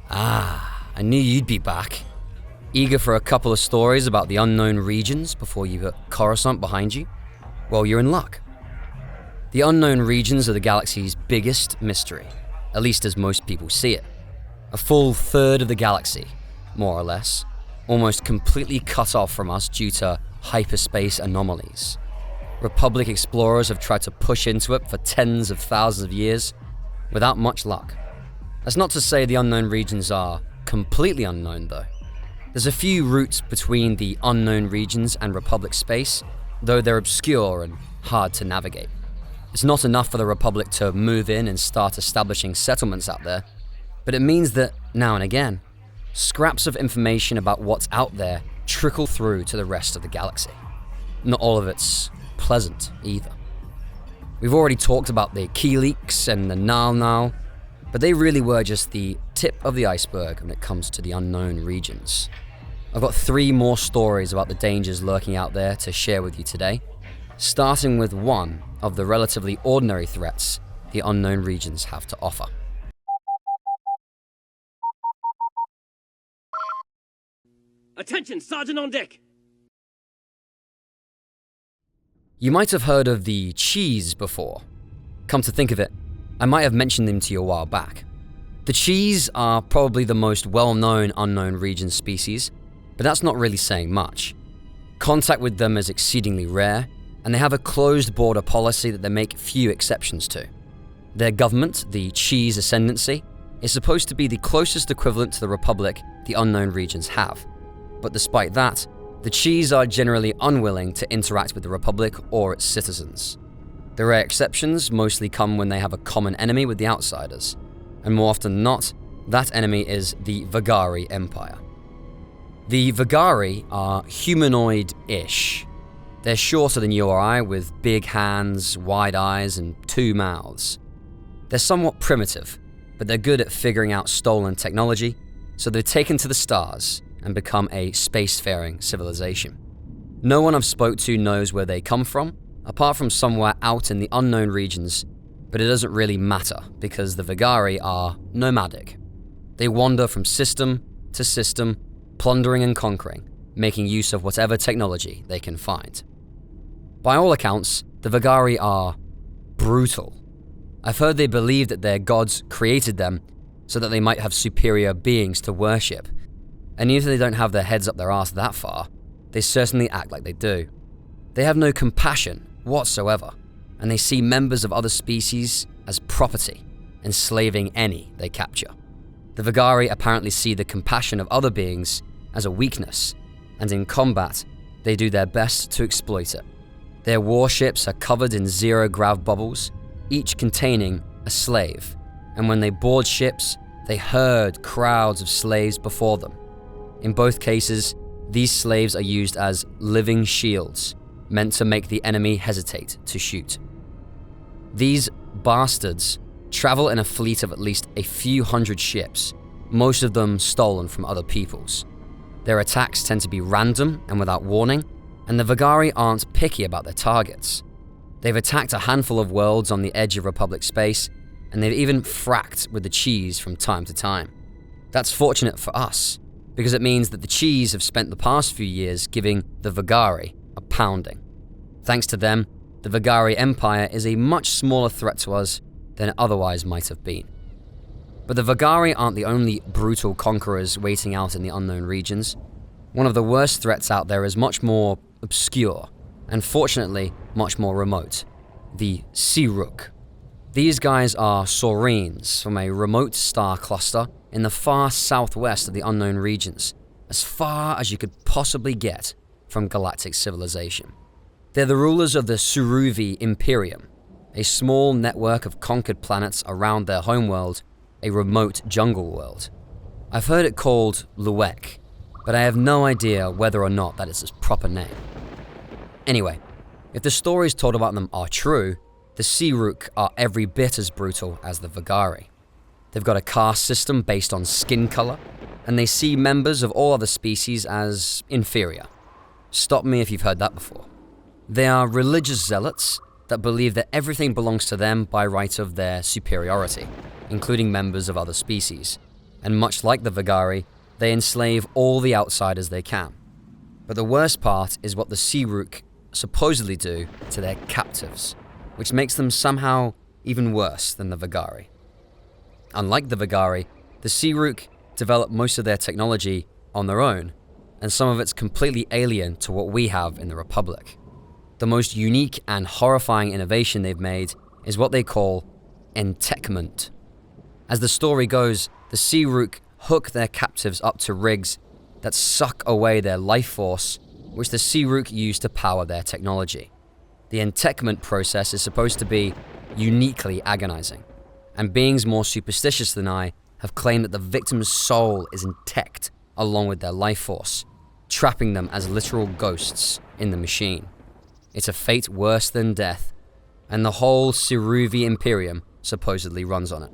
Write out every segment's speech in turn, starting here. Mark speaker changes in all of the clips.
Speaker 1: I knew you'd be back. Eager for a couple of stories about the unknown regions before you got Coruscant behind you? Well, you're in luck. The unknown regions are the galaxy's biggest mystery, at least as most people see it. A full third of the galaxy, more or less, almost completely cut off from us due to hyperspace anomalies. Republic explorers have tried to push into it for tens of thousands of years, without much luck. That's not to say the unknown regions are completely unknown, though. There's a few routes between the unknown regions and Republic space, though they're obscure and hard to navigate. It's not enough for the Republic to move in and start establishing settlements out there, but it means that, now and again, scraps of information about what's out there trickle through to the rest of the galaxy. Not all of it's pleasant, either. We've already talked about the key leaks and the Nal, but they really were just the tip of the iceberg when it comes to the unknown regions. I've got 3 more stories about the dangers lurking out there to share with you today, starting with one of the relatively ordinary threats the unknown regions have to offer.
Speaker 2: Attention, Sergeant on deck!
Speaker 1: You might have heard of the cheese before. Come to think of it, I might have mentioned them to you a while back. The cheese are probably the most well-known unknown region species, but that's not really saying much. Contact with them is exceedingly rare, and they have a closed border policy that they make few exceptions to. Their government, the cheese ascendancy, is supposed to be the closest equivalent to the Republic the unknown regions have. But despite that, the cheese are generally unwilling to interact with the Republic or its citizens. The rare exceptions mostly come when they have a common enemy with the outsiders, and more often than not, that enemy is the Vagaari Empire. The Vagaari are humanoid-ish. They're shorter than you or I, with big hands, wide eyes, and 2 mouths. They're somewhat primitive, but they're good at figuring out stolen technology, so they've taken to the stars and become a spacefaring civilization. No one I've spoke to knows where they come from, apart from somewhere out in the unknown regions, but it doesn't really matter because the Vagaari are nomadic. They wander from system to system, plundering and conquering, making use of whatever technology they can find. By all accounts, the Vagaari are brutal. I've heard they believe that their gods created them so that they might have superior beings to worship, and even if they don't have their heads up their arse that far, they certainly act like they do. They have no compassion whatsoever, and they see members of other species as property, enslaving any they capture. The Vagaari apparently see the compassion of other beings as a weakness, and in combat, they do their best to exploit it. Their warships are covered in zero-grav bubbles, each containing a slave, and when they board ships, they herd crowds of slaves before them. In both cases, these slaves are used as living shields, meant to make the enemy hesitate to shoot. These bastards travel in a fleet of at least a few hundred ships, most of them stolen from other peoples. Their attacks tend to be random and without warning, and the Vagaari aren't picky about their targets. They've attacked a handful of worlds on the edge of Republic space, and they've even fracked with the cheese from time to time. That's fortunate for us, because it means that the cheese have spent the past few years giving the Vagaari a pounding. Thanks to them, the Vagaari Empire is a much smaller threat to us than it otherwise might have been. But the Vagaari aren't the only brutal conquerors waiting out in the unknown regions. One of the worst threats out there is much more obscure, and fortunately, much more remote. The Ssi-Ruuk. These guys are Saurines from a remote star cluster in the far southwest of the unknown regions, as far as you could possibly get from galactic civilization. They're the rulers of the Ssi-Ruuk Imperium, a small network of conquered planets around their homeworld, a remote jungle world. I've heard it called Luek, but I have no idea whether or not that is its proper name. Anyway, if the stories told about them are true, the Ssi-Ruuk are every bit as brutal as the Vagaari. They've got a caste system based on skin color, and they see members of all other species as inferior. Stop me if you've heard that before. They are religious zealots that believe that everything belongs to them by right of their superiority, including members of other species. and much like the Vagaari, they enslave all the outsiders they can. But the worst part is what the Ssi-Ruuk supposedly do to their captives, which makes them somehow even worse than the Vagaari. Unlike the Vagaari, the Ssi-Ruuk develop most of their technology on their own, and some of it's completely alien to what we have in the Republic. The most unique and horrifying innovation they've made is what they call entekment. As the story goes, the Ssi-Ruuk hook their captives up to rigs that suck away their life force, which the Ssi-Ruuk use to power their technology. The entekment process is supposed to be uniquely agonizing, and beings more superstitious than I have claimed that the victim's soul is enteked along with their life force, trapping them as literal ghosts in the machine. It's a fate worse than death, and the whole Ssi-Ruuk Imperium supposedly runs on it.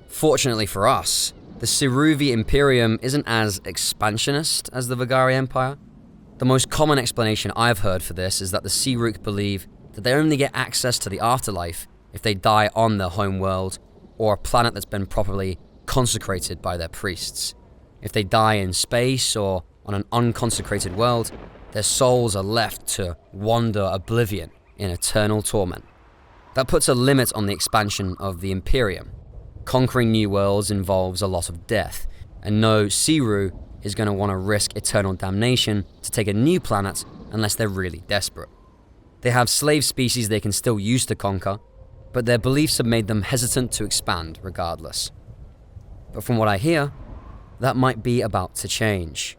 Speaker 1: Fortunately for us, the Ssi-Ruuk Imperium isn't as expansionist as the Vagaari Empire. The most common explanation I've heard for this is that the Ssi-Ruuk believe that they only get access to the afterlife if they die on their home world or a planet that's been properly consecrated by their priests. If they die in space or on an unconsecrated world, their souls are left to wander oblivion in eternal torment. That puts a limit on the expansion of the Imperium. Conquering new worlds involves a lot of death, and no Ssi-Ruuk is going to want to risk eternal damnation to take a new planet unless they're really desperate. They have slave species they can still use to conquer, but their beliefs have made them hesitant to expand regardless. But from what I hear, that might be about to change.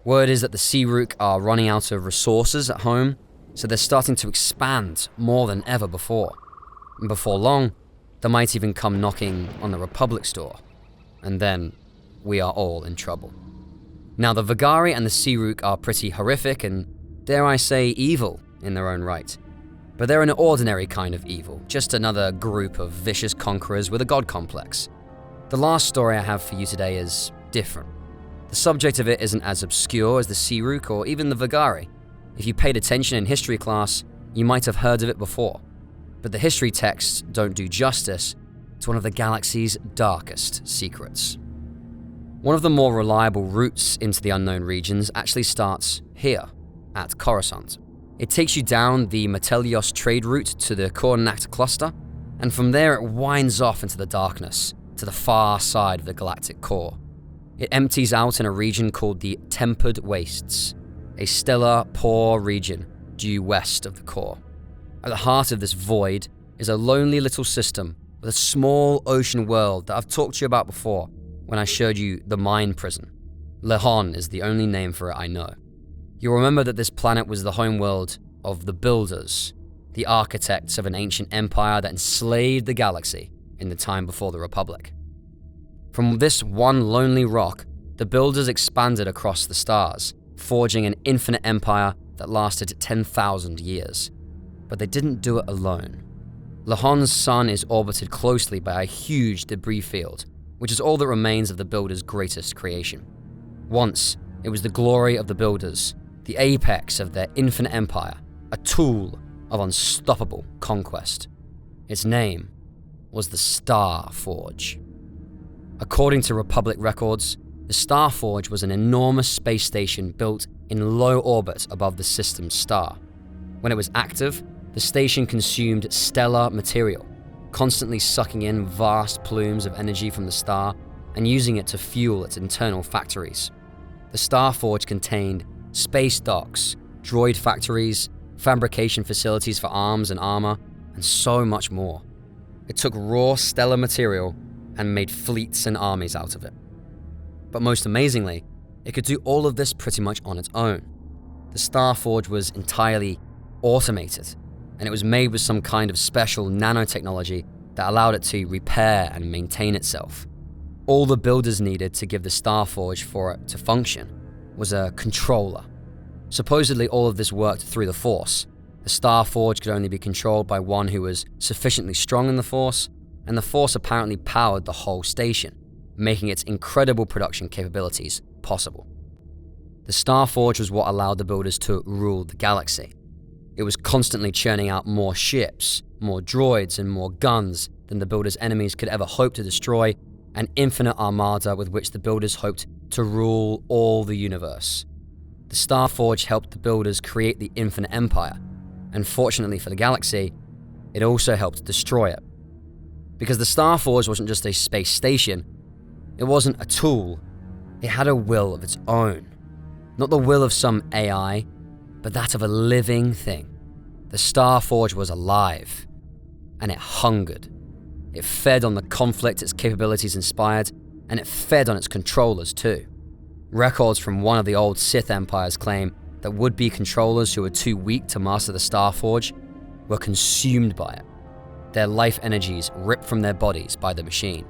Speaker 1: Word is that the Ssi-Ruuk are running out of resources at home, so they're starting to expand more than ever before. And before long, they might even come knocking on the Republic's door. And then, we are all in trouble. Now, the Vagaari and the Ssi-Ruuk are pretty horrific and, dare I say, evil in their own right. But they're an ordinary kind of evil, just another group of vicious conquerors with a god complex. The last story I have for you today is different. The subject of it isn't as obscure as the Ssi-Ruuk or even the Vagaari. If you paid attention in history class, you might have heard of it before. But the history texts don't do justice to one of the galaxy's darkest secrets. One of the more reliable routes into the unknown regions actually starts here, at Coruscant. It takes you down the Metelios trade route to the Kornacht cluster, and from there it winds off into the darkness, to the far side of the galactic core. It empties out in a region called the Tempered Wastes, a stellar, poor region due west of the core. At the heart of this void is a lonely little system with a small ocean world that I've talked to you about before when I showed you the Mine Prison. Lehon is the only name for it I know. You'll remember that this planet was the homeworld of the Builders, the architects of an ancient empire that enslaved the galaxy in the time before the Republic. From this one lonely rock, the Builders expanded across the stars, forging an infinite empire that lasted 10,000 years. But they didn't do it alone. Lehon's sun is orbited closely by a huge debris field, which is all that remains of the Builders' greatest creation. Once, it was the glory of the Builders, the apex of their infinite empire, a tool of unstoppable conquest. Its name was the Star Forge. According to Republic records, the Star Forge was an enormous space station built in low orbit above the system's star. When it was active, the station consumed stellar material, constantly sucking in vast plumes of energy from the star and using it to fuel its internal factories. The Star Forge contained space docks, droid factories, fabrication facilities for arms and armor, and so much more. It took raw stellar material and made fleets and armies out of it. But most amazingly, it could do all of this pretty much on its own. The Star Forge was entirely automated, and it was made with some kind of special nanotechnology that allowed it to repair and maintain itself. All the Builders needed to give the Star Forge for it to function was a controller. Supposedly all of this worked through the Force. The Star Forge could only be controlled by one who was sufficiently strong in the Force, and the Force apparently powered the whole station, making its incredible production capabilities possible. The Star Forge was what allowed the Builders to rule the galaxy. It was constantly churning out more ships, more droids, and more guns than the Builders' enemies could ever hope to destroy, an infinite armada with which the builders hoped to rule all the universe. The Starforge helped the builders create the Infinite Empire, and fortunately for the galaxy, it also helped destroy it. Because the Starforge wasn't just a space station, it wasn't a tool, it had a will of its own. Not the will of some AI, but that of a living thing. The Starforge was alive, and it hungered. It fed on the conflict its capabilities inspired, and it fed on its controllers too. Records from one of the old Sith empires claim that would-be controllers who were too weak to master the Starforge were consumed by it, their life energies ripped from their bodies by the machine.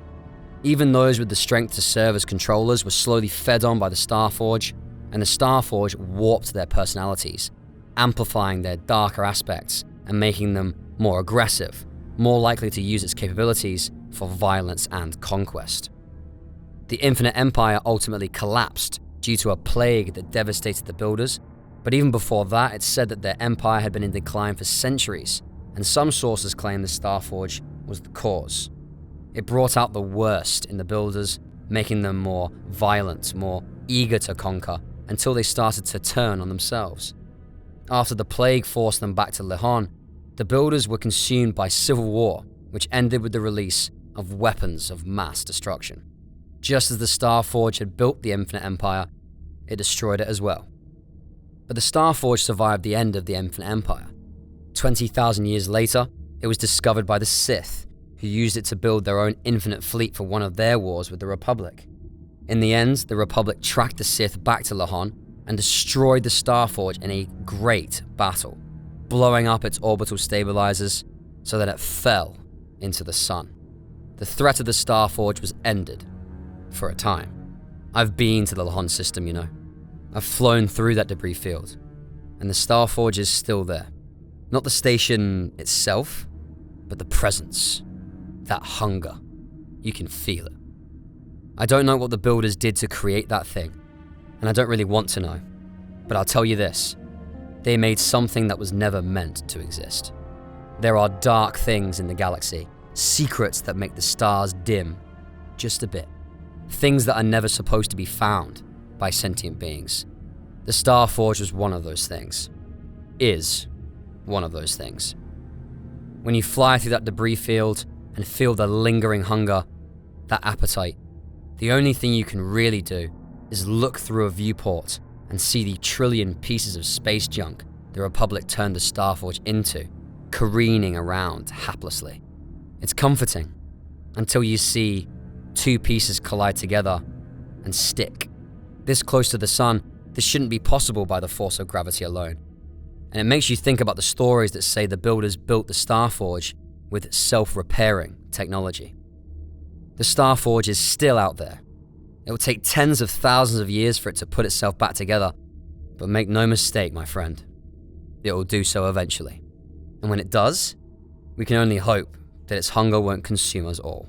Speaker 1: Even those with the strength to serve as controllers were slowly fed on by the Starforge, and the Starforge warped their personalities, amplifying their darker aspects and making them more aggressive, more likely to use its capabilities for violence and conquest. The Infinite Empire ultimately collapsed due to a plague that devastated the builders, but even before that, it's said that their empire had been in decline for centuries, and some sources claim the Starforge was the cause. It brought out the worst in the builders, making them more violent, more eager to conquer, until they started to turn on themselves. After the plague forced them back to Lehon, the builders were consumed by civil war, which ended with the release of weapons of mass destruction. Just as the Starforge had built the Infinite Empire, it destroyed it as well. But the Starforge survived the end of the Infinite Empire. 20,000 years later, it was discovered by the Sith, who used it to build their own infinite fleet for one of their wars with the Republic. In the end, the Republic tracked the Sith back to Lehon and destroyed the Starforge in a great battle, blowing up its orbital stabilizers so that it fell into the sun. The threat of the Starforge was ended, for a time. I've been to the Lehon system, you know. I've flown through that debris field, and the Starforge is still there. Not the station itself, but the presence. That hunger. You can feel it. I don't know what the builders did to create that thing, and I don't really want to know. But I'll tell you this. They made something that was never meant to exist. There are dark things in the galaxy, secrets that make the stars dim, just a bit. Things that are never supposed to be found by sentient beings. The Starforge was one of those things. Is one of those things. When you fly through that debris field and feel the lingering hunger, that appetite, the only thing you can really do is look through a viewport and see the trillion pieces of space junk the Republic turned the Starforge into, careening around haplessly. It's comforting, until you see two pieces collide together and stick. This close to the sun, this shouldn't be possible by the force of gravity alone. And it makes you think about the stories that say the builders built the Starforge with self-repairing technology. The Starforge is still out there. It will take tens of thousands of years for it to put itself back together, but make no mistake, my friend, it will do so eventually. And when it does, we can only hope that its hunger won't consume us all.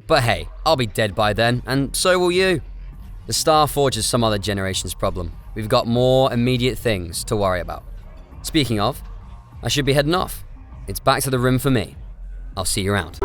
Speaker 1: But hey, I'll be dead by then, and so will you. The Starforge is some other generation's problem. We've got more immediate things to worry about. Speaking of, I should be heading off. It's back to the room for me. I'll see you around.